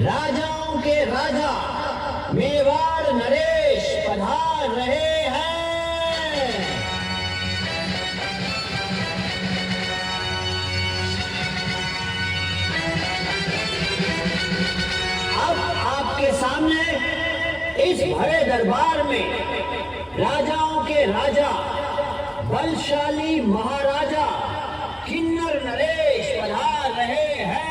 राजाओं के राजा मेवाड़ नरेश पधार रहे हैं। अब आपके सामने इस भरे दरबार में राजाओं के राजा बलशाली महाराजा किन्नर नरेश पधार रहे हैं।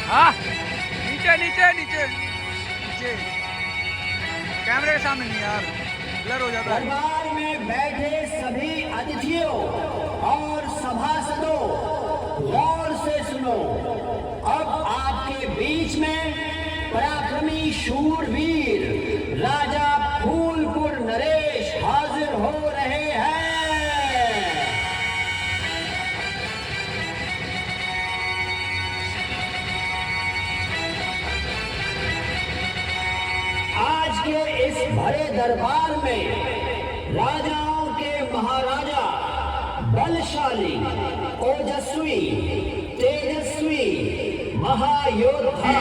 हाँ, नीचे नीचे नीचे नीचे, कैमरे के सामने नहीं यार, ब्लर हो जाता है। दरबार में बैठे सभी अतिथियों और सभासदों, गौर से सुनो। अब आपके बीच में पराक्रमी शूरवीर राजा फूलपुर नरेश हाजिर हो रहे हैं। आज के इस भरे दरबार में राजाओं के महाराजा बलशाली, ओजस्वी, तेजस्वी महायोद्धा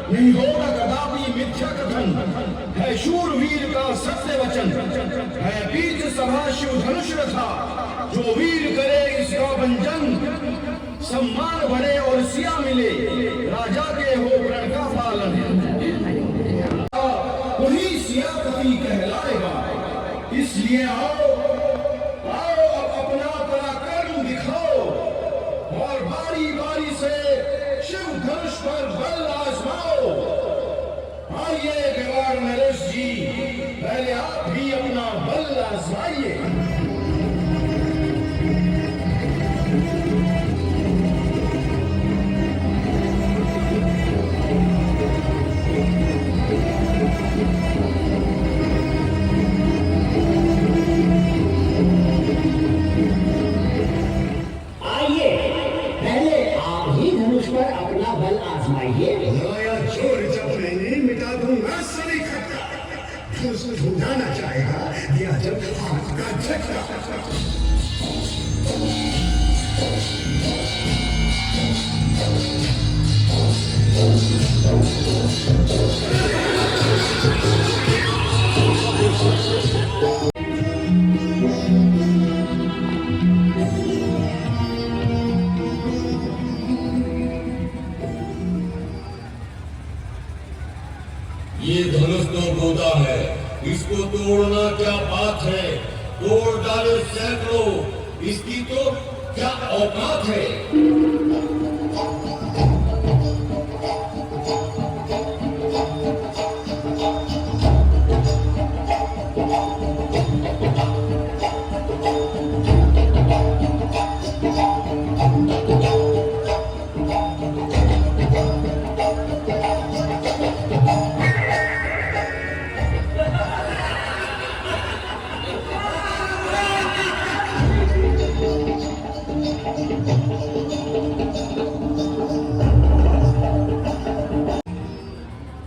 नहीं होगा कदापि मिथ्या कथन, है शूरवीर का सत्य वचन, है बीज सभा शिव धनुष रथा, जो वीर करे इसका भंजन, सम्मान बढ़े और सिया मिले, राजा के हो प्रण का पालन, वही सियापति कहलाएगा। इसलिए आओ आओ अब अपना पराक्रम दिखाओ और बारी बारी से शिव धनुष पर बल आजमाओ। आइए मेवाड़ नरेश जी, पहले आप भी अपना बल आजमाइए। तोड़ना क्या बात है, तोड़ डाले सैकड़ों, इसकी तो क्या औकात है।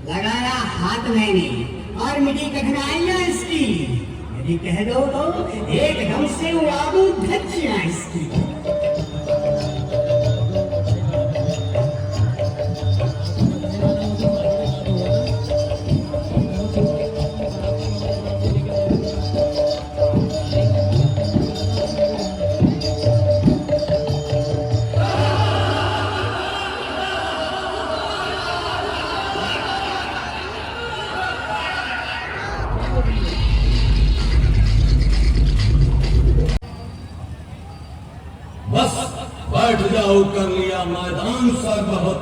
लगाया हाथ मैंने और मिट्टी कठिनाइयां इसकी, यदि कह दो तो एकदम से उड़ाबू धज्जियां इसकी। बस बैठ जाओ, कर लिया मैदान सर बहुत,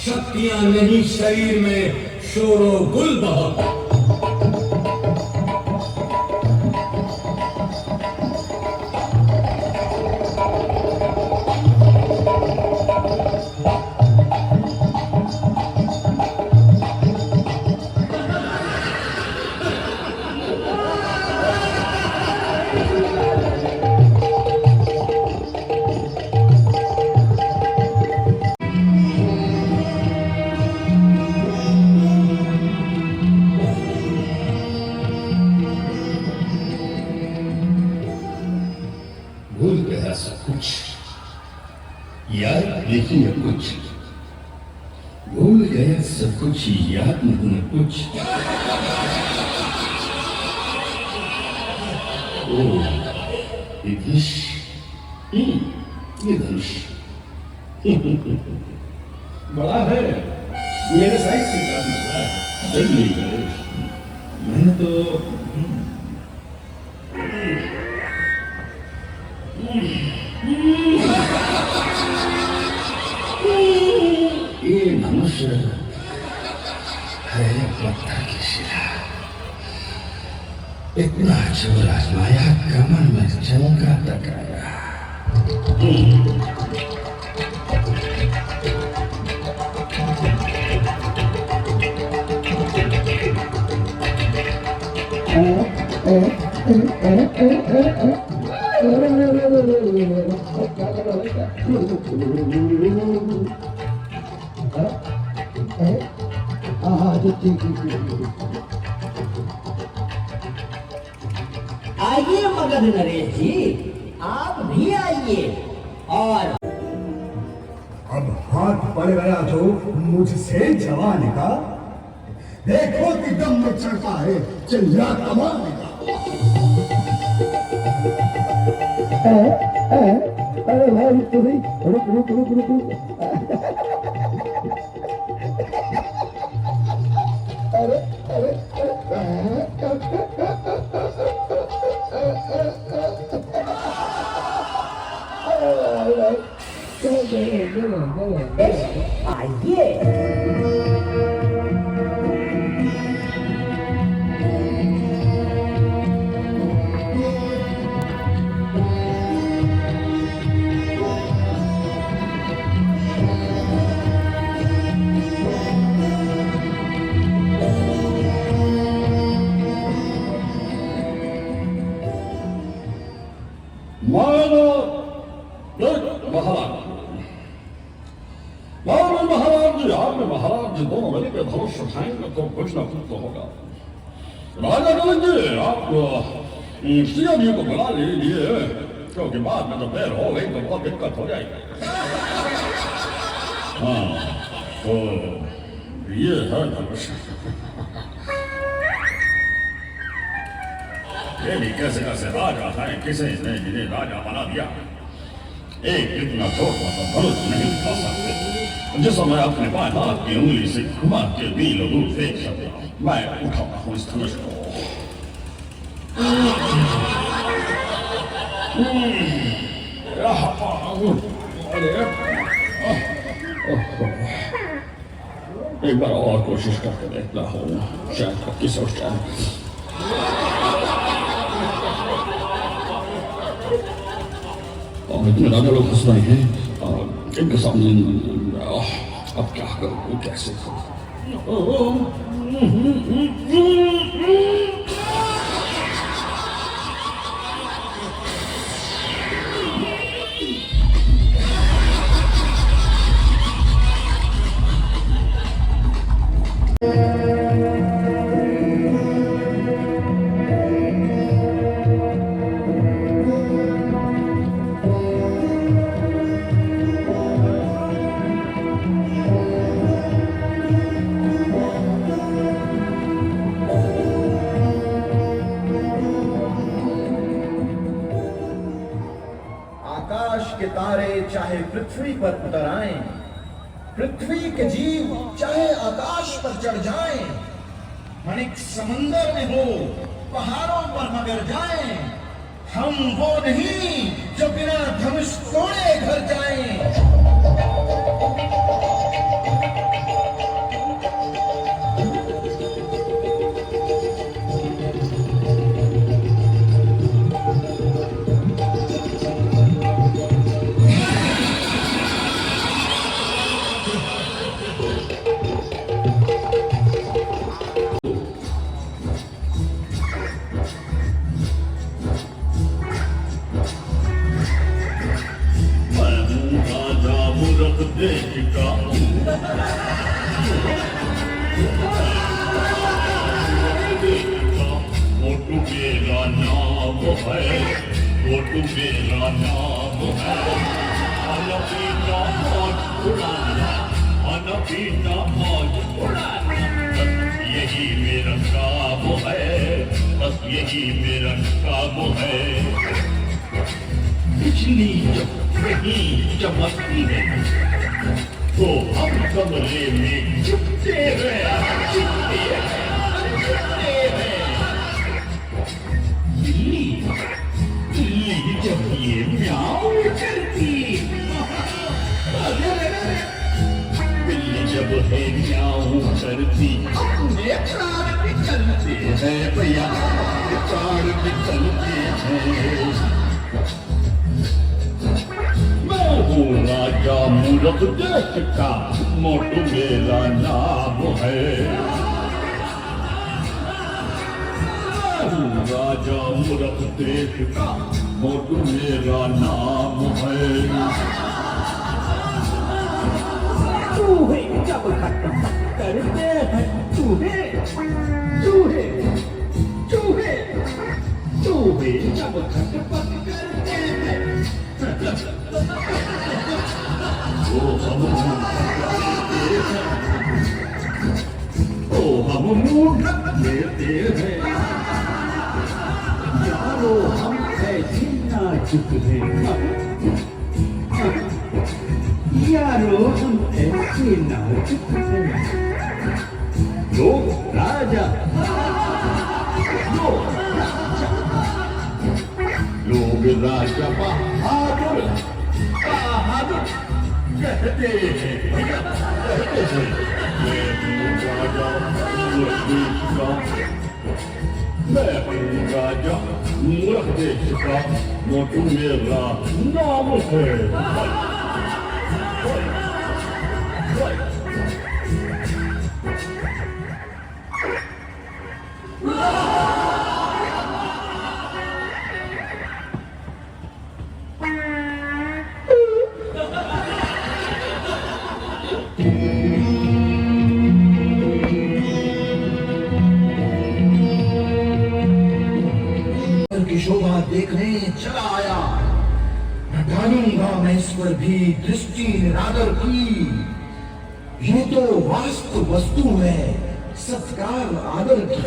शक्तियां नहीं शरीर में, शोरो गुल बहुत। भूल गया सब कुछ याद नहीं है कुछ, भूल गया सब कुछ याद नहीं है कुछ। ओ ये धनुष, ये धनुष बड़ा है, मेरे साइज से काफी बड़ा है। चल नहीं गए, मैंने तो ये धनुष है पत्थर की शिला, इतना जोर आजमाया कमर में चमका टकराया। आइए मगध नरेश जी, आप भी आइए। और अब हाथ पड़ गया जो मुझसे जवान का, देखो कि दम में चढ़ता है चिल्ला कमाने का। अरे भाई तुम्हें रुक रुक रुक रुक रुक, अरे अरे आइए। महाराज दोनों मिलकर धनुष उठाएंगे तो कुछ न कुछ तो होगा। राजा नलन जी, आप सिया जी को बुला लीजिए, क्योंकि बाद में तो पैर हो गई तो बहुत दिक्कत हो जाएगी। हाँ, तो ये है धनुष। ये भी कैसे कैसे राजा है, किसे ने जिन्हें राजा बना दिया। एक इतना छोटा सा धनुष नहीं उठा सकते, जिस समय अपने बाएं हाथ की उंगली से घुमा के भी लोग देख सकते। मैं उठाता हूँ इस धनुष को। एक बार और कोशिश करके देखता हूँ, शायद पक्की सोच जाए। और इतने ज्यादा लोग हंस रहे हैं, इनके सामने अब क्या करूँ, कैसे करूँ? आकाश के तारे चाहे पृथ्वी पर उतर आए, पृथ्वी के जीव चाहे आकाश पर चढ़ जाएं, मणिक समंदर में हो, पहाड़ों पर मगर जाएं, हम वो नहीं जो बिना धनुष तोड़े घर जाएं। यही मेरा काम है, बस यही मेरा काम है। बिजली जब नहीं चमकती है तो हम कमरे में छुपते हैं, बिल्ली जब ये म्याऊं करती, बिल्ली जब है म्याऊं करती, अपने प्राण निकलते हैं भैया, प्राण निकलते हैं। मैं हूँ राजा मूरख देश का, मोटू मेरा नाम है। मैं हूँ राजा मूरख देश का, मोटू मेरा नाम है। चूहे जब खटपट करते हैं, चूहे चूहे चूहे चूहे जब खटपट करते हैं, हम मूर्ख लेते हैं, यारो हम ऐसे नाजुक हैं, यारो हम ऐसे नाजुक हैं। लोग राजा, लोग राजा बहादुर बहादुर कहते हैं, कहते हैं। मैं हूँ राजा मूरख देश का, मैं हूँ राजा मूरख देश का, मोटू मेरा नाम है। की शोभा देखने चला आया, मैं डालूंगा मैं इस पर भी दृष्टि निरादर की। ये तो वास्तु वस्तु है, सत्कार आदर की।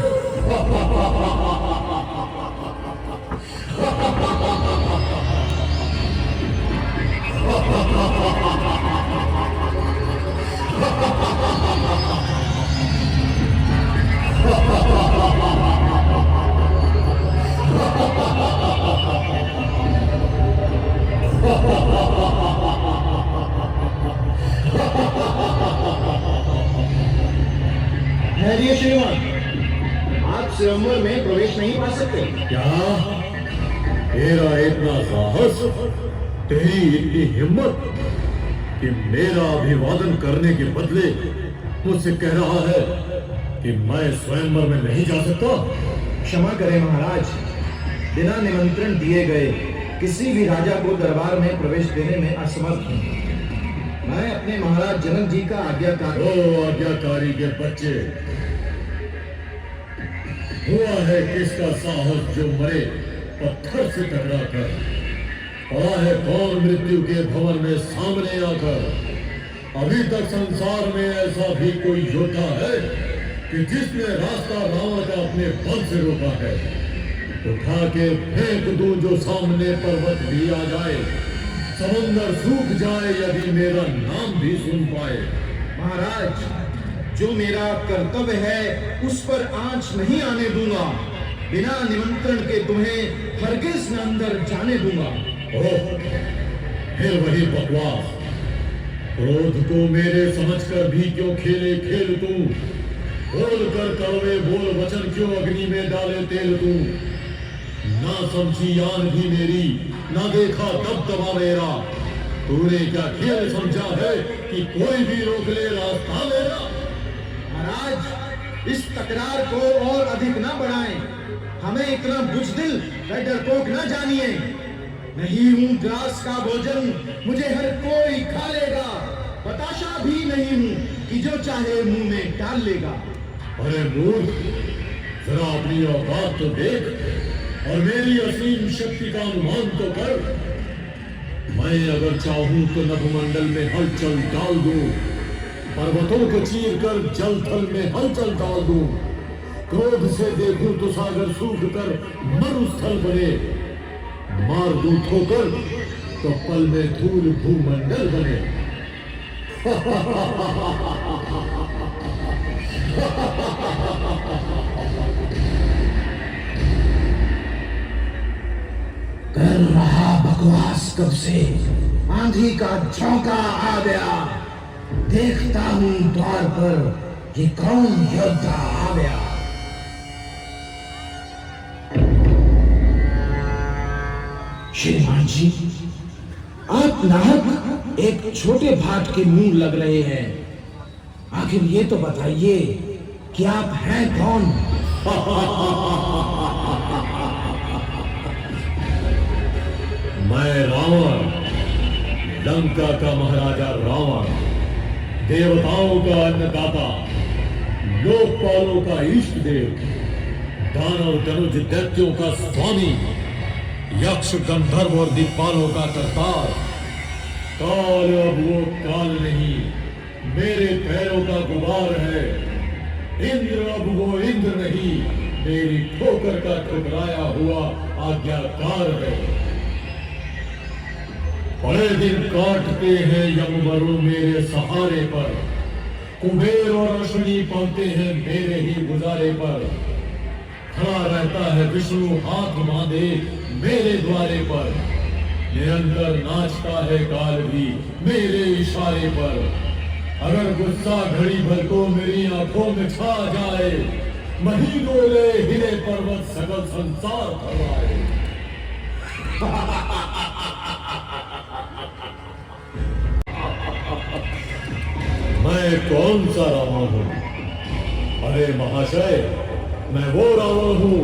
धैर्य श्रीमान, आप स्वयंवर में प्रवेश नहीं पा सकते। क्या तेरा इतना साहस, तेरी इतनी हिम्मत कि मेरा अभिवादन करने के बदले मुझसे कह रहा है कि मैं स्वयंवर में नहीं जा सकता? क्षमा करें महाराज, बिना निमंत्रण दिए गए किसी भी राजा को दरबार में प्रवेश देने में असमर्थ हूँ। मैं अपने महाराज जनक जी का आज्ञाकारी। ओ आज्ञाकारी के बच्चे, हुआ है किसका साहस जो मरे पत्थर से टकरा कर, पड़ा है कौन मृत्यु के भवन में सामने आकर। अभी तक संसार में ऐसा भी कोई योद्धा है कि जिसने रास्ता रावण का अपने बल से रोका है? उठा के फेंक दूं जो सामने पर्वत भी आ जाए, समंदर सूख जाए यदि मेरा नाम भी सुन पाए। महाराज, जो मेरा कर्तव्य है उस पर आंच नहीं आने दूंगा। बिना निमंत्रण के तुम्हें हरगिज न अंदर जाने दूंगा। ओह, फिर वही बकवास। क्रोध को मेरे समझकर भी क्यों खेले खेल तू? बोल कर कड़वे बोल वचन क्यों अग्नि में डाले तेल तू? ना समझी आन भी मेरी, ना देखा दबदबा मेरा। तूने क्या खेल समझा है कि कोई भी रोक ले रास्ता मेरा? महाराज, इस तकरार को और अधिक ना बढ़ाएं। हमें इतना बुजदिल व डरपोक न जानिए। नहीं हूं ग्रास का भोजन, मुझे हर कोई खा लेगा। बताशा भी नहीं हूं कि जो चाहे मुंह में डाल लेगा। अरे मूर्ख, जरा अपनी औकात तो देख और मेरी असीम शक्ति का अनुमान तो कर। मैं अगर चाहूं तो नभमंडल में हलचल डाल दूं, पर्वतों को चीर कर जल थल में हलचल डाल दूं। क्रोध से देखूं तो सागर सूख कर मरुस्थल बने, मार दूं ठोकर तो पल में धूल भूमंडल बने। कर रहा बकवास कब से? आंधी का झोंका आ गया। देखता हूं द्वार पर कि कौन योद्धा आ गया। श्रीमान जी, आप नाहक एक छोटे भाट के मुंह लग रहे हैं। आखिर ये तो बताइए कि आप हैं कौन? मैं रावण, लंका का महाराजा रावण, देवताओं का अन्नदाता, लोकपालों का इष्ट देव, दानव धनुज दैत्यों का स्वामी, यक्ष गंधर्व और दिक्पालों का करतार। काल अब वो काल नहीं, मेरे पैरों का गुबार है। इंद्र अब वो इंद्र नहीं, मेरी ठोकर का ठुकराया हुआ आज्ञाकार है। बड़े दिन काटते हैं यमवरुण मेरे सहारे पर, कुबेर और अश्विनी पलते हैं मेरे ही गुजारे पर। खड़ा रहता है विष्णु हाथ बांधे मेरे द्वारे पर, निरंतर नाचता है काल भी मेरे इशारे पर। अगर गुस्सा घड़ी भर को मेरी आंखों में छा जाए, मही डोले हिले पर्वत सकल संसार थरवाए। मैं कौन सा रावण हूँ? अरे महाशय, मैं वो रावण हूँ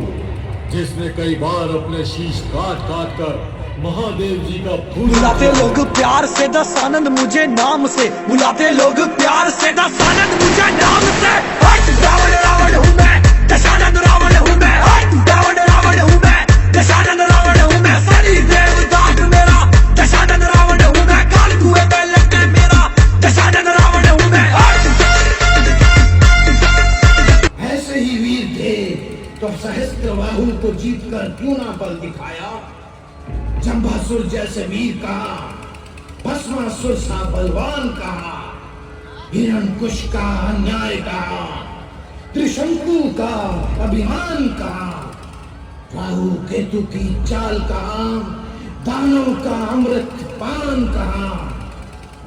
जिसने कई बार अपने शीश काट काट कर महादेव जी का बुलाते लोग प्यार से दसानंद मुझे नाम से, बुलाते लोग प्यार से दसानंद मुझे नाम से। रावण रावण हूँ मैं, दशानंद रावण हूँ मैं। रावण रावण हूँ मैं, दशानंद रावण हूँ मैं। सनी देवदास मेरा, दशानंद रावण हूँ मैं। काल कुएं में लटके मेरा, दशानंद रावण हूँ मैं। ऐसे ही वीर थे तो सहस्त्रबाहु को जीतकर क्यों ना बल दिखाया। जंभासुर जैसे वीर कहा, भस्मासुर सा बलवान कहा, हिरण्यकुश का अन्याय कहा, त्रिशंकु का अभिमान कहा, राहु केतु की चाल कहा, दानों का अमृत पान कहाँ,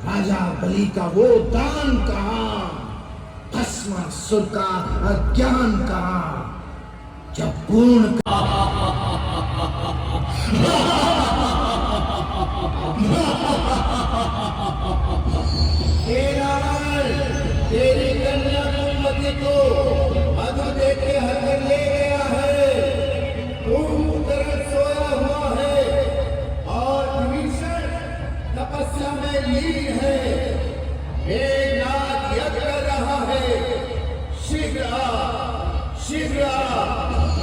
राजा बलि का वो दान कहाँ, भस्मासुर का अज्ञान कहाँ, जब पूर्ण तेरी कन्या कुंती को मधु दे के हथियार ले गया है, पूर्ण तरह सोया हुआ है और विभीषण तपस्या में लीन है, मेघनाद यज्ञ कर रहा है, शीघ्र आ,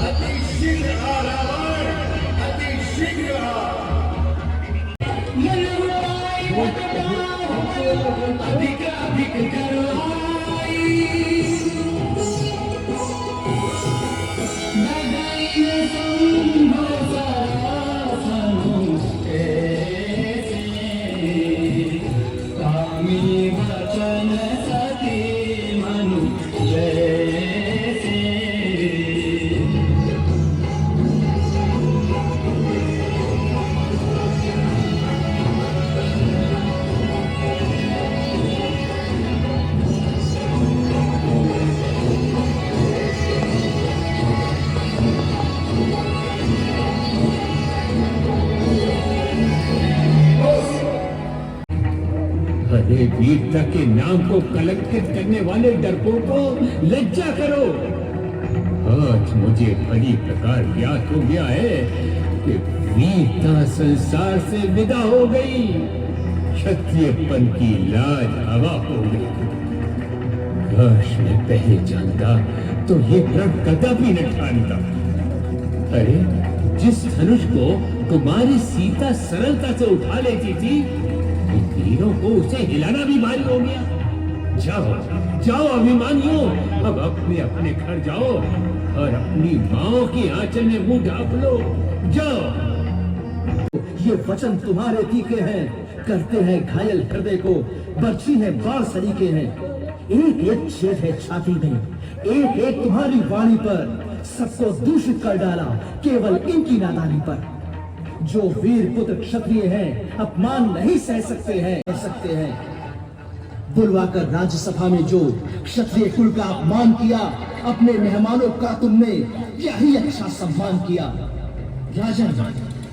अति शीघ्र आ रावण, अति शीघ्र आ। अधिक अधिक करवाई कामी वचन सती मनु जैसे। अरे वीरता के नाम को कलंकित करने वाले डरपोकों, लज्जा करो। आज मुझे बड़ी प्रकार याद हो गया है कि वीरता संसार से विदा हो गई, क्षत्रियपन की लाज हवा हो गई। काश मैं पहले जानता तो ये प्रण कदापि न ठानता। अरे जिस धनुष को कुमारी सीता सरलता से उठा लेती थी, तीनों को उसे हिलाना भी भारी हो गया। जाओ जाओ अभिमानियों, अब अपने अपने घर जाओ और अपनी माओ की आंचल में मुंह ढांप लो। जाओ। ये वचन तुम्हारे तीखे हैं, करते हैं घायल हृदय को, बरछी है बाढ़ सरीके हैं। एक एक छेद है छाती में, एक एक तुम्हारी वाणी पर, सबको दूषित कर डाला केवल इनकी नादानी पर। जो वीर पुत्र क्षत्रिय हैं, अपमान नहीं सह सकते हैं। बुलवाकर राज्यसभा में जो क्षत्रिय कुल का अपमान किया, अपने मेहमानों का तुमने क्या ही अच्छा सम्मान किया। राजन,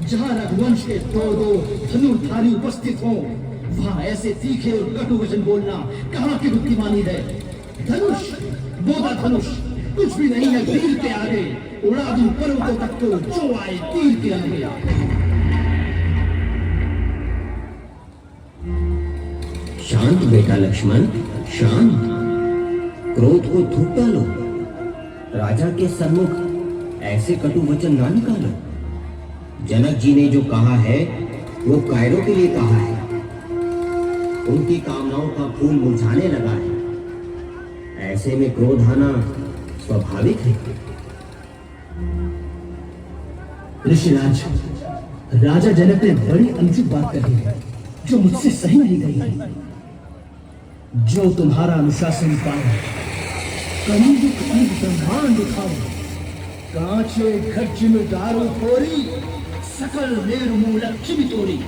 जहाँ रघुवंश के दो धनुर्धारी उपस्थित हों, वहाँ ऐसे तीखे और कटु वचन बोलना कहाँ की बुद्धिमानी है। धनुष, बोधा धनुष कुछ भी नहीं है वीर के आगे, उड़ा दूं पर्वतों तक को जो आए तीर के आगे। शांत बेटा लक्ष्मण, शांत। क्रोध को थूक डालो। राजा के सम्मुख ऐसे कटु वचन ना निकालो। जनक जी ने जो कहा है वो कायरों के लिए कहा है। उनकी कामनाओं का फूल मुरझाने लगा है, ऐसे में क्रोध आना स्वाभाविक है। ऋषिराज, राजा जनक ने बड़ी अनुचित बात कही है जो मुझसे सही नहीं गई। जो तुम्हारा अनुशासन पाए, करीब करीब ब्रह्मांड उठाओ, कांचे खर्च में दारू फोरी, सकल मेरु मूलक चिबी तोड़ी,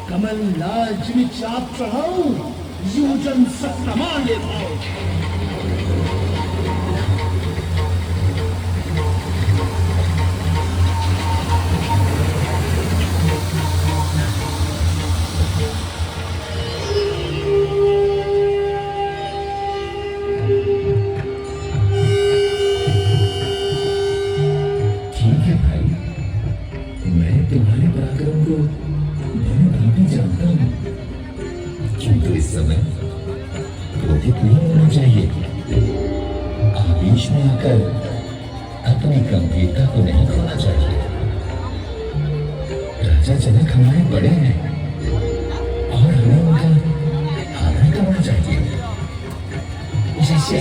कमल लाल चिबी चाप चढ़ाओ, यूजन सत्तमा ले पाओ। क्रोधित नहीं होना चाहिए। आवेश में आकर अपनी गंभीरता को नहीं खोना चाहिए। राजा जनक हमारे बड़े हैं और हमें उनका आदर करना चाहिए। जैसे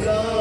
राम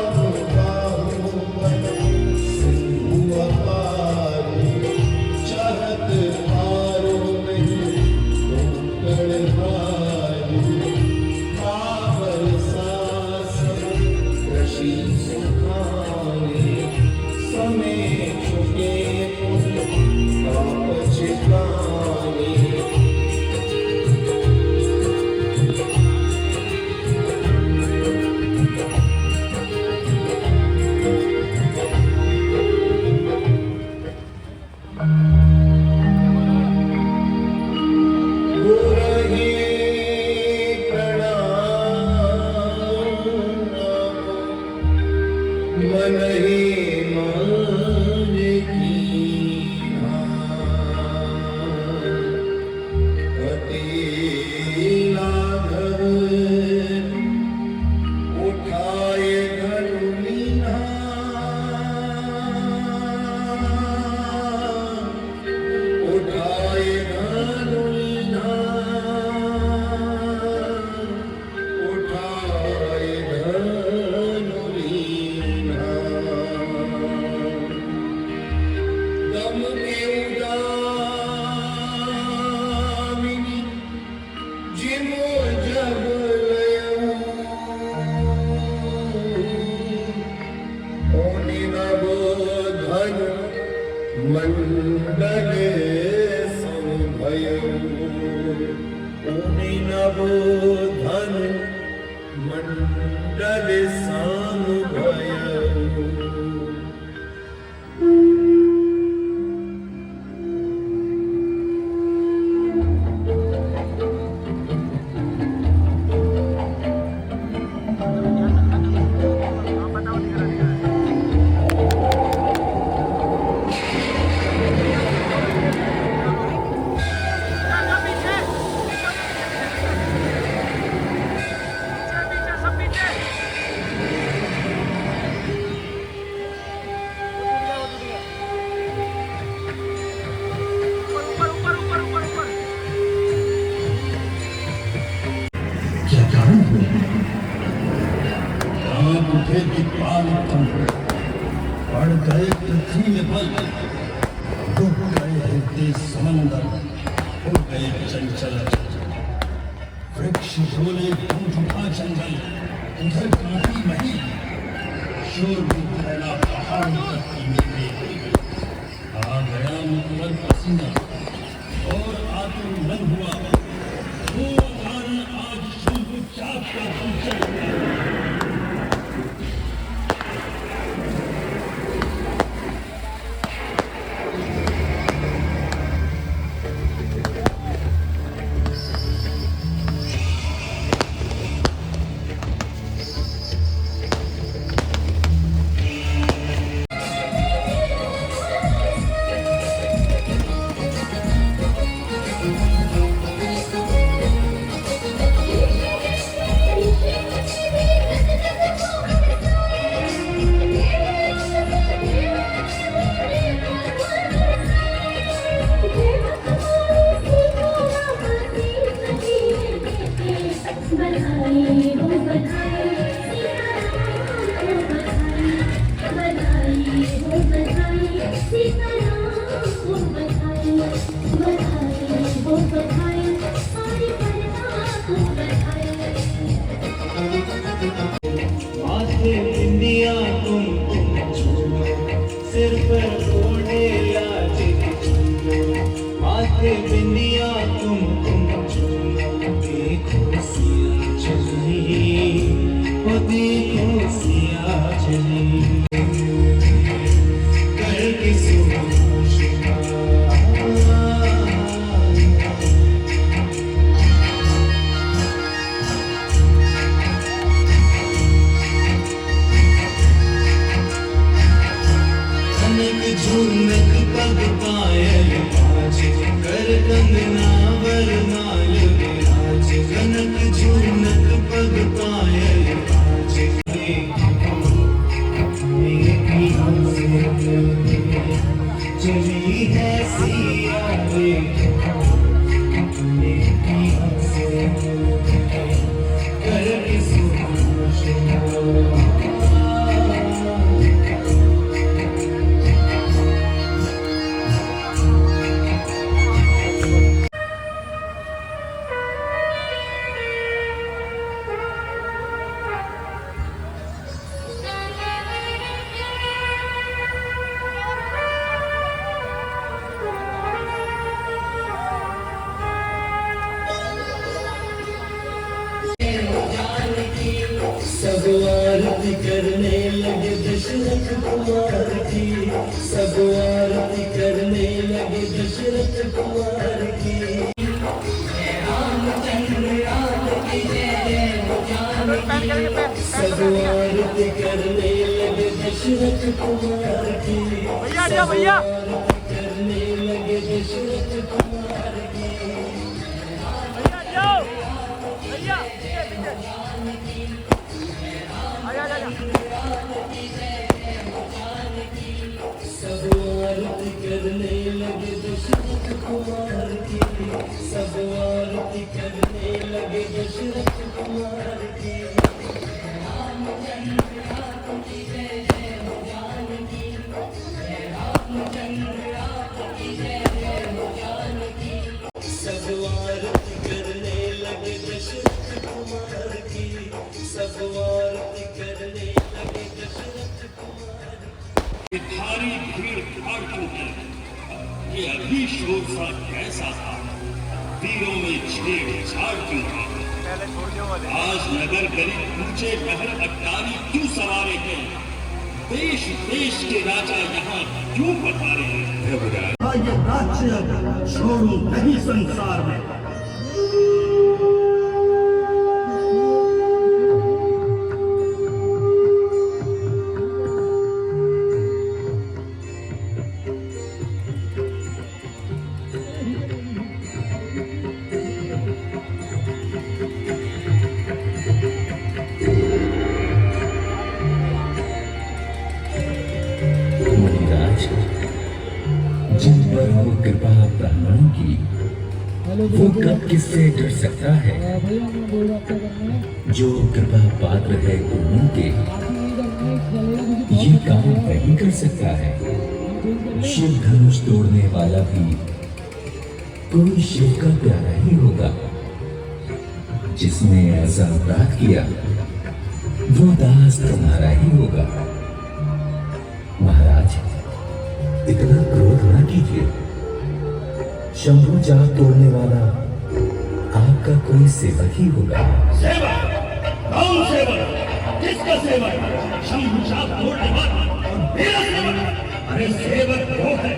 मान की पति लाघव उठाए धनुमीना उठाए धनुमीना उठाए धनुमीना दम के उदामिनी जिमो जब लयऊ ओनि नव धन मंडल संभयऊ ओनि नव धन मंडल संभयऊ क्या कारण हुए? आप उठे दिक्पाल उत्तम, पड़ गए पृथ्वी में बल, डूब गए हृदय समंदर, हो गए चंचल वृक्ष बोले पंख उठा जंगल, उधर कांपी मही, शोर भी फैला पहाड़ों तक की मेरे, आ गया मुकम्मल पसीना और आत्मलन हुआ, वो कारण आज शुभ चाप का पंचर हुआ। माथे बिंदिया कुमकुम झूलो, सिर पर ओढ़े लाज झूलो, माथे बिंदिया कुमकुम झूलो, देखो सिया चली, ओ देखो सिया चली, करके सुहासिया झुनक पग पायल बाज, कर कंगना वरमाल विराज, जनक झुनक पग पायल बाज, चली है सिया करके सुहासिया सब आरती करने लगे दशरथ कुमार की, सब आरती करने लगे दशरथ कुमार की। सब आरती करने लगे दशरथ कुमार की भैया हट जाओ भैया। करने लगे दशरथ कुमार की भैया हट जाओ भैया, पीछे आजा आजा सब आरती करने लगे दशरथ कुमार की सब आरती करने लगे दशरथ कुमार की सब आरती करने लगे दशरथ कुमार की सब आरती करने लगे दशरथ कुमार की। भारी भीड़ भाड़ क्यों है? ये अभी शोर सा कैसा था? तीरों में छेड़छाड़ क्यों है? पहले छोड़ दो वाले। आज नगर गली ऊंचे महल अटारी क्यों सवारे हैं? देश देश के राजा यहाँ क्यों पधारे हैं? ये राज्य छोड़ू नहीं संसार में। मुनिराज, जिन पर हो कृपा ब्राह्मणों की, वो कब किससे डर सकता है? जो कृपा पात्र है गुरुओं के, ये काम वही कर सकता है। शिव धनुष तोड़ने वाला भी कोई शिव का प्यारा ही होगा। जिसने ऐसा अपराध किया वो दास तुम्हारा ही होगा। महाराज, इतना क्रोध न कीजिए। शंभु चाक तोड़ने वाला आपका कोई सेवक ही होगा। सेवक? कौन सेवक? किसका सेवक? शंभु चाक तोड़ने वाला और मेरा सेवक? अरे सेवक वो है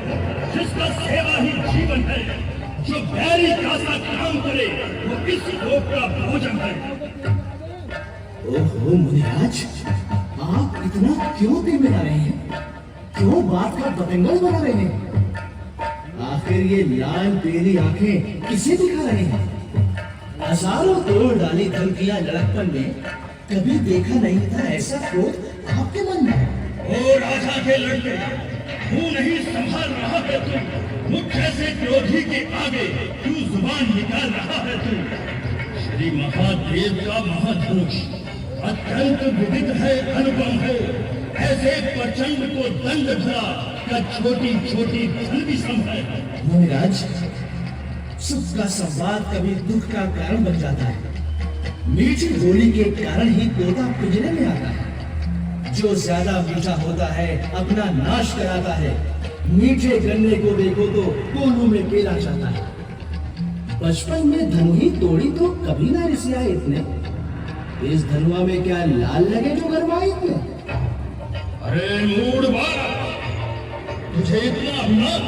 जिसका सेवा ही जीवन है। जो बैरी का सा काम करे वो इस लोक का भोजन है। ओहो मुनिराज, आप इतना क्यों दिल में आ रहे हैं? क्यों बात का बतंगड़ बना रहे हैं? आखिर ये लाल पीली आंखें किसे दिखा रहे हैं? हजारों तोड़ डाली धमकियां लड़कपन में, कभी देखा नहीं था ऐसा क्रोध आपके मन में। ओ राजा के लड़के, मुंह नहीं संभाल रहा है तू? मुझ जैसे क्रोधी के आगे क्यों जुबान निकाल रहा है तू? श्री महादेव का महाधनुष अत्यंत विदित है, अनुपम है। ऐसे प्रचंड को दंड भरा का छोटी छोटी धन भी सम है। मुनिराज, सुख का संवाद कभी दुख का कारण बन जाता है। मीठी बोली के कारण ही तोता पिंजरे में आता है। जो ज्यादा मीठा होता है अपना नाश कराता है। मीठे गन्ने को देखो तो कोल्हू में केला जाता है। बचपन में धनु ही तोड़ी तो कभी ना रिसिया इतने। इस धनुआ में क्या लाल लगे जो गरमाए इतने? अरे मूड बारा, तुझे इतना अभिमान?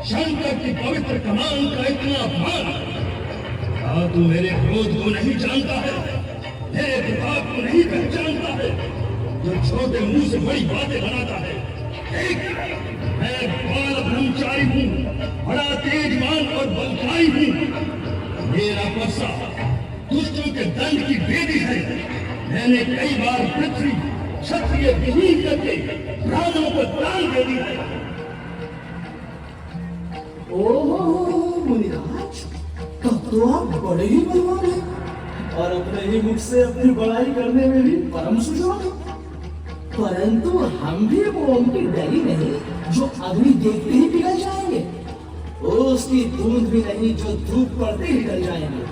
शंकर की पवित्र कमान का इतना अपमान? क्या तू मेरे क्रोध को नहीं जानता है? मेरे प्रभाव को नहीं पहचानता है? जो छोटे मुंह से बड़ी बातें बनाता है। देख, मैं बाल ब्रह्मचारी हूँ, बड़ा तेजवान और बलशाली हूँ। मेरा परसा दुष्टों के दंड की वेदी है। मैंने कई बार पृथ्वी क्षत्रिय विहीन करके ब्राह्मणों को दान दे दी है। ओहो मुनिराज, तब तो आप बड़े ही बलवान हैं और अपने ही मुख से अपनी बड़ाई करने में भी परम सुजान हैं। परंतु हम भी वो उनकी डरी नहीं जो अग्नि देखते ही पिघल जाएंगे, उसकी बूंद भी नहीं जो धूप पड़ते ही निकल जाएंगे।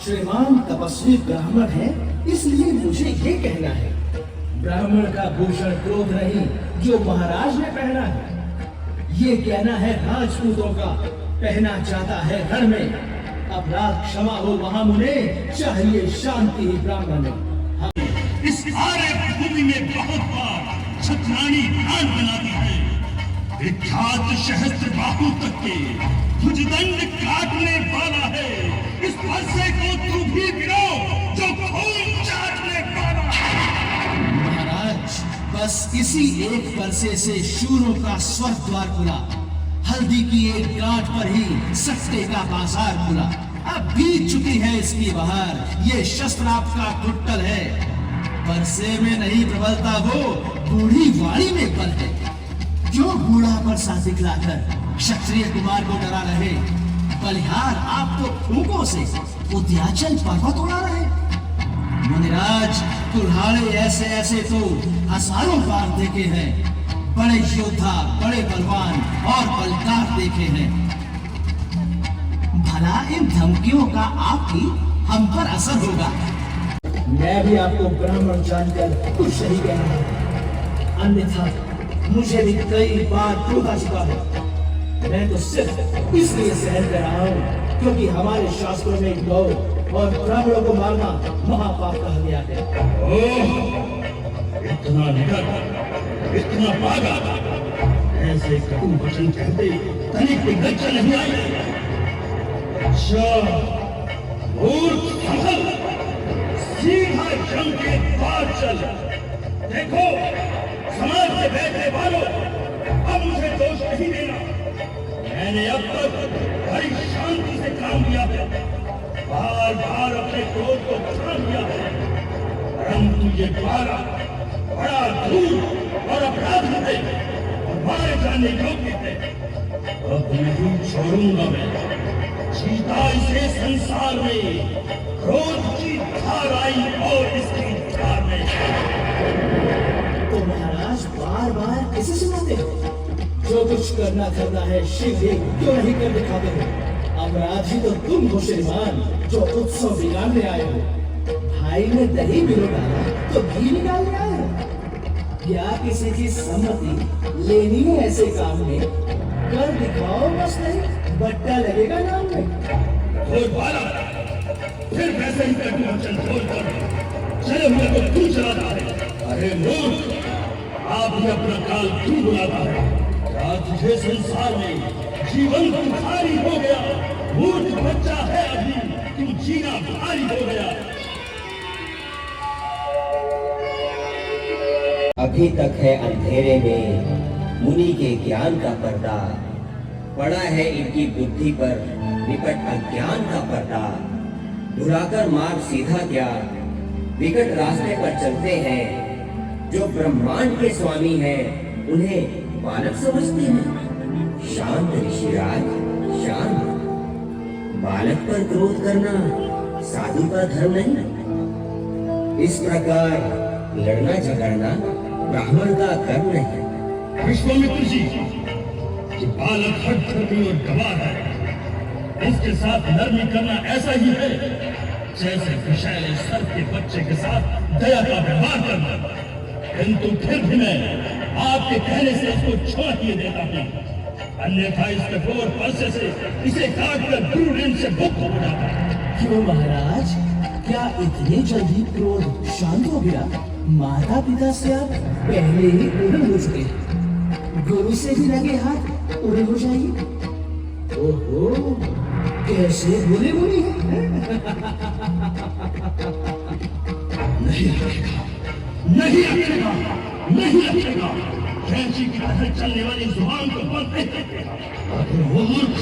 श्रीमान तपस्वी ब्राह्मण है, इसलिए मुझे ये कहना है, ब्राह्मण का भूषण क्रोध नहीं जो महाराज ने पहना है। ये कहना है राजपूतों का, पहना जाता है रण में। अपराध क्षमा हो महामुने, चाहिए शांति ही ब्राह्मण में। इस सारे भूमि में बहुत बार छत्राणी प्राण बनाती है। विख्यात सहस्त्र बाहु तक के भुजदंड काटने वाला है। इस फरसे को तू भी गिरो जो खून चाटने वाला है। महाराज, बस इसी एक परसे से शूरों का स्वर्ग द्वार खुला। हल्दी की एक गांठ पर ही सट्टे का बाजार खुला। अब बीत चुकी है इसकी बहार, ये शस्त्र आपका टुट्टल है। परसे में नहीं प्रबलता वो, बूढ़ी वाणी में बल है। क्यों बूढ़ा पर सा दिखलाकर क्षत्रिय कुमार को डरा रहे? बलिहार आप तो फूकों से उद्याचल पर्वत उड़ा रहे। मुनिराज, कुल्हाड़े ऐसे ऐसे तो हजारों बार देखे हैं। बड़े योद्धा, बड़े बलवान और बलकार देखे हैं। भला इन धमकियों का आपकी हम पर असर होगा? मैं भी आपको ब्राह्मण जानकर कुछ नहीं कहना, अन्यथा मुझे भी कई बार टूटा चुका है। मैं तो सिर्फ इसलिए सहन कर रहा हूँ क्योंकि हमारे शास्त्रों में गौ और ब्राह्मणों को मारना महापाप कहा गया है। इतना निडर, इतना पागा, ऐसे कटु वचन कहते तनिक भी लज्जा नहीं आई। अच्छा, मूर्ख संभल, सीधा जंग के पार चल। देखो, समाज में बैठने वालों, अब मुझे दोष नहीं देना। मैंने अब तक बड़ी शांति से काम किया है, बार बार अपने क्रोध को थाम लिया है, परंतु ये पारा बड़ा धूल और अपराधी है और मारे जाने योग्य है। अब नहीं छोड़ूंगा मैं, जीता इसे संसार में, क्रोध की धार आई और इसकी धार में। तो महाराज बार बार कैसे सुनाते हो? जो कुछ करना है शीघ्र क्यों नहीं कर दिखाते हो? अपराधी तो तुम हो श्रीमान, जो उत्सव बिगाड़ने आए हो। भाई ने दही बिलो डाला तो घी निकालने आए हो। क्या किसी की सम्मति लेनी है ऐसे काम में? कर दिखाओ, बस नहीं बट्टा लगेगा नाम में। और बाला, फिर वैसे ही कटु वचन छोड़कर चले हुए को क्यों चलाता है? अरे मूर्ख, आप ही अपना काल क्यों बुलाता है? तुझे संसार में जीवन भारी हो गया, मूर्ख बच्चा है अभी, तुम जीना भारी हो गया। अभी तक है अंधेरे में मुनि के ज्ञान का पर्दा, पड़ा है इनकी बुद्धि पर विकट अज्ञान का पर्दा। भुलाकर मार्ग सीधा क्या, विकट रास्ते पर चलते हैं। जो ब्रह्मांड के स्वामी हैं, उन्हें बालक समझते हैं। शांत ऋषिराज, शांत। बालक पर क्रोध करना साधु का धर्म नहीं। इस प्रकार लड़ना झगड़ना ब्राह्मण का कर्म नहीं। विश्वामित्र जी, कि बालक हठ धर्मी और गवाह है, उसके साथ नरमी करना ऐसा ही है जैसे विषैले सर्प के बच्चे के साथ दया का व्यवहार करना। किंतु फिर भी मैं आपके कहने से इसको छोड़ दिए देता हूँ, अन्यथा इस कठोर परसे से इसे काट कर दूरबीन से मुक्त हो जाता है। क्यों महाराज, क्या इतनी जल्दी क्रोध शांत हो गया? माता पिता से आप पहले ही उड़न हो चुके, गुरु से भी लगे हाथ उड़न हो जाएगी। ओहो, कैसे बुरे मुनि हैं? नहीं रखेगा, नहीं रखेगा, नहीं रखेगा। कैंची की तरह चलने वाली जुबान को बंद नहीं रखेगा। अगर वो मूर्ख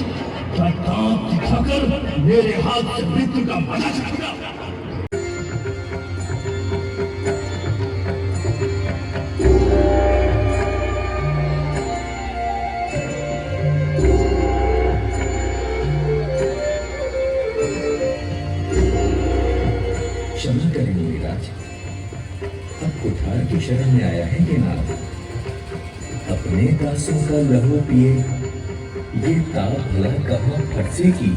का दांत दिखाकर मेरे हाथ से मृत्यु का मजा चखेगा। क्षमा करें मुनिराज, अब कुठार की शरण में आया है ये नाथ। अपने दासों का लहू पिए, ये ताप भला कहाँ फरसे की।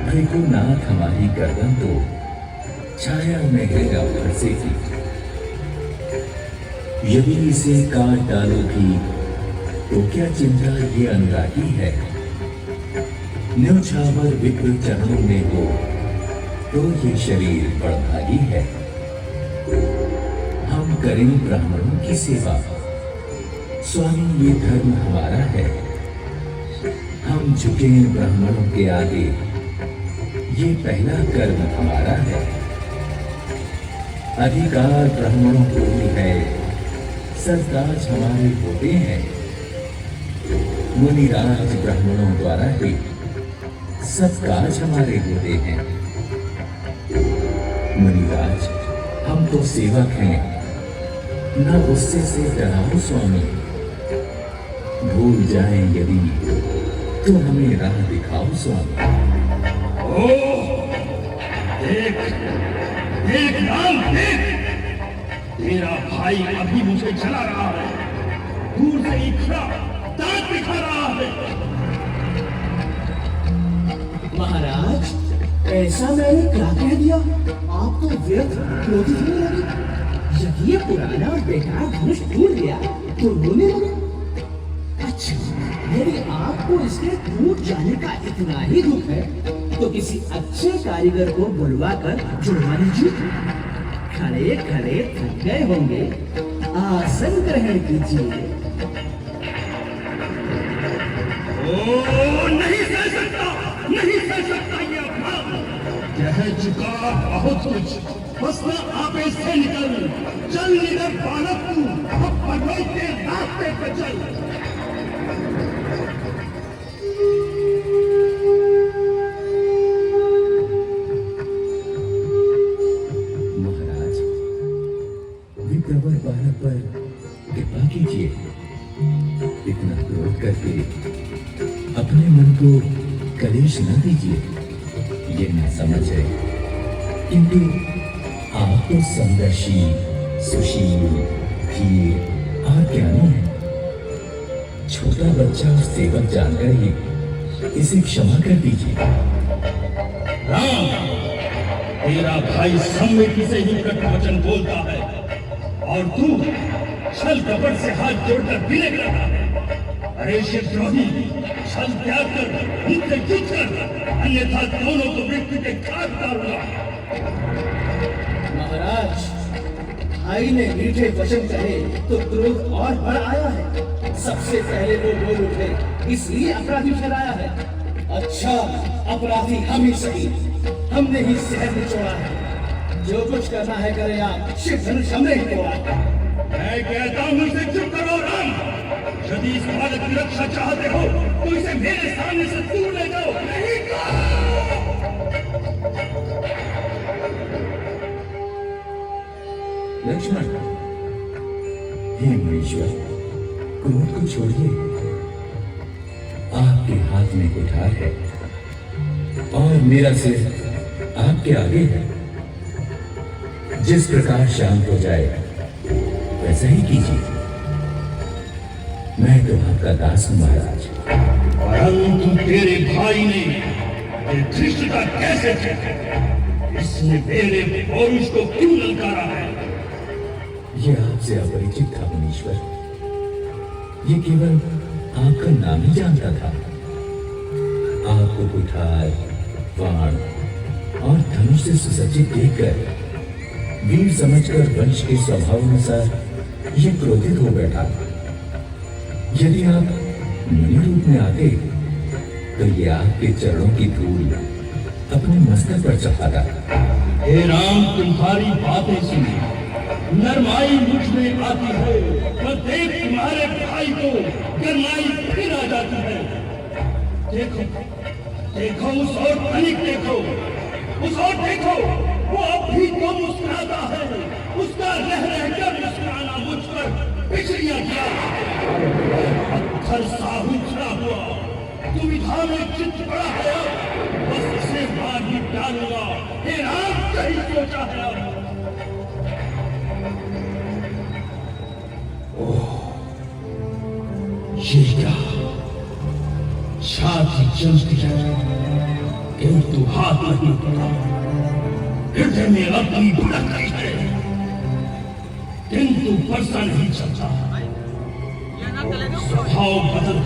भृगुनाथ हमारी गर्दन तो छाया में गिरेगा फरसे की। यदि इसे काट डालो भी तो क्या चिंता ये अनुरागी है। न्योछावर विप्र चरणों में हो तो ये शरीर बड़भागी है। हम करें ब्राह्मणों की सेवा, स्वामी ये धर्म हमारा है। हम झुके ब्राह्मणों के आगे, ये पहला कर्म हमारा है। अधिकार ब्राह्मणों को ही है, सब काज हमारे होते हैं। मुनिराज ब्राह्मणों द्वारा ही सब काज हमारे होते हैं। मुनिराज, हम तो सेवक हैं, न गुस्से से डराओ स्वामी। भूल जाएं यदि तो हमें राह दिखाओ स्वामी। एक नाम देख, तेरा भाई अभी मुझे चला रहा है, दूर से ही खड़ा दांत दिखा रहा है। महाराज, ऐसा मैंने क्या कह दिया? आप तो व्यर्थ क्रोधित होने लगे। जब ये पुराना और बेकार धनुष टूट गया तो रोने लगे। अच्छा, यदि आपको इसके टूट जाने का इतना ही दुख है तो किसी अच्छे कारीगर को बुलवाकर जुड़वा लीजिए। खड़े खड़े थक गए होंगे, आसन ग्रहण कीजिए। नहीं सह सकता, नहीं सह सकता ये अपमान। कह चुका बहुत कुछ, बस ना आपे से निकल। चल निकल बालक तू, अब पड़ोस के रास्ते पे चल। महाराज, विप्रवर बालक पर कृपा कीजिए। इतना क्रोध करके अपने मन को कलेश न दीजिए। ये न समझ है, किंतु आप तो समदर्शी, सुशील, धीर और ज्ञानी है। छोटा बच्चा और सेवक जानकर ही इसे क्षमा कर दीजिए। राम, तेरा भाई सम्मति से ही कट वचन बोलता है और तू छल कपट से हाथ जोड़कर विनय करता है। अरे शिवद्रोही, छल त्याग कर मुझसे युद्ध कर, अन्यथा दोनों को मृत्यु के घाट डालूंगा। महाराज, भाई ने मीठे वचन कहे तो क्रोध और बढ़ आया है। सबसे पहले वो बोल उठे, इसलिए अपराधी ठहराया है। अच्छा, अपराधी हम ही सही, हमने ही शहर निचोड़ा है। जो कुछ करना है करें आप, शिव धनुष हमने ही तोड़ा है। मैं कहता हूं इसे चुप करो राम। यदि इस बालक की रक्षा चाहते हो तो इसे मेरे सामने से दूर ले जाओ। नहीं लक्ष्मण, हे मुनीश्वर, क्रोध को छोड़िए। आपके हाथ में कुठार है और मेरा सिर आपके आगे है। जिस प्रकार शांत हो जाए वैसा ही कीजिए। मैं तो आपका दास हूं महाराज। परंतु तेरे भाई ने ये धृष्टता कैसे की? इसने मेरे पौरुष को क्यों ललकारा है? ये आपसे अपरिचित था मुनीश्वर। ये केवल आपका नाम ही जानता था। आपको कुठार, बाण और धनुष से सुसज्जित देखकर वीर समझकर वंश के स्वभाव अनुसार ये क्रोधित हो बैठा। यदि आप मुनि रूप में आते तो ये आपके चरणों की धूल अपने मस्तक पर चढ़ाता। हे राम, तुम्हारी बातें सुनी, नरमाई मुझ में आती है, पर देख तुम्हारे भाई को गरमाई फिर आ जाती है। देखो देखो, उस और तनिक देखो, उस और देखो, वो अब भी तो मुस्कुराता है। उसका रह रहकर मुस्कुराना मुझ पर पिछड़िया गया। पत्थर साहू खड़ा हुआ, दुविधा में चित्त पड़ा है। बस इसे मार ही डालूंगा। हे राम, सही सोचा है। ये क्या? छाती चलती है किंतु हाथ नहीं पड़ा। हृदय में अग्नि भड़क रही है किंतु वर्षा नहीं चलता। स्वभाव बदल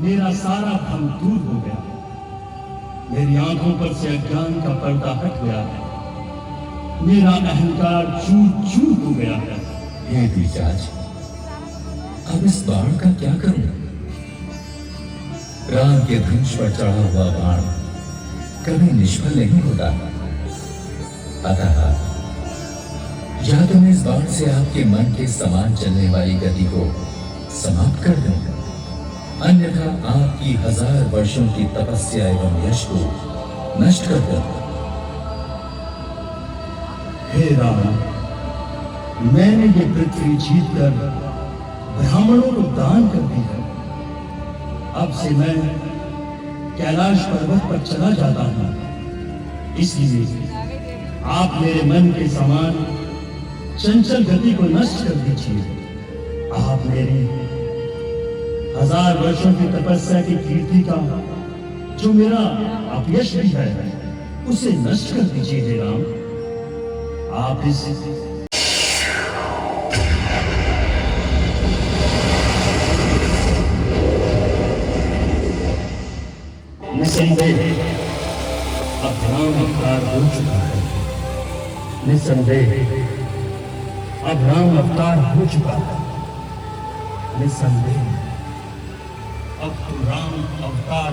मेरा सारा भ्रम दूर हो गया। मेरी आंखों पर से अज्ञान का पर्दा हट गया है। मेरा अहंकार चूर चूर हो गया है। हे द्विजाज, अब इस बाण का क्या करूं? राम के धनुष पर चढ़ा हुआ बाण कभी निष्फल नहीं होता। अतः या तो मैं इस बाण से आपके मन के समान चलने वाली गति को समाप्त कर दूं, अन्यथा आपकी 1000 वर्षों की तपस्या एवं यश को नष्ट कर दूं। हे राम, मैंने ये पृथ्वी जीतकर ब्राह्मणों को दान कर दी है। अब से मैं कैलाश पर्वत पर चला जाता हूं। इसलिए आप मेरे मन के समान चंचल गति को नष्ट कर दीजिए। आप मेरी 1000 वर्षों की तपस्या की कीर्ति का जो मेरा अपयश भी है उसे नष्ट कर दीजिए। हे राम, आप इस निसंदेह अब राम अवतार हो चुका है। निसंदेह अब राम अवतार हो चुका है। निसंदेह अब तो राम अवतार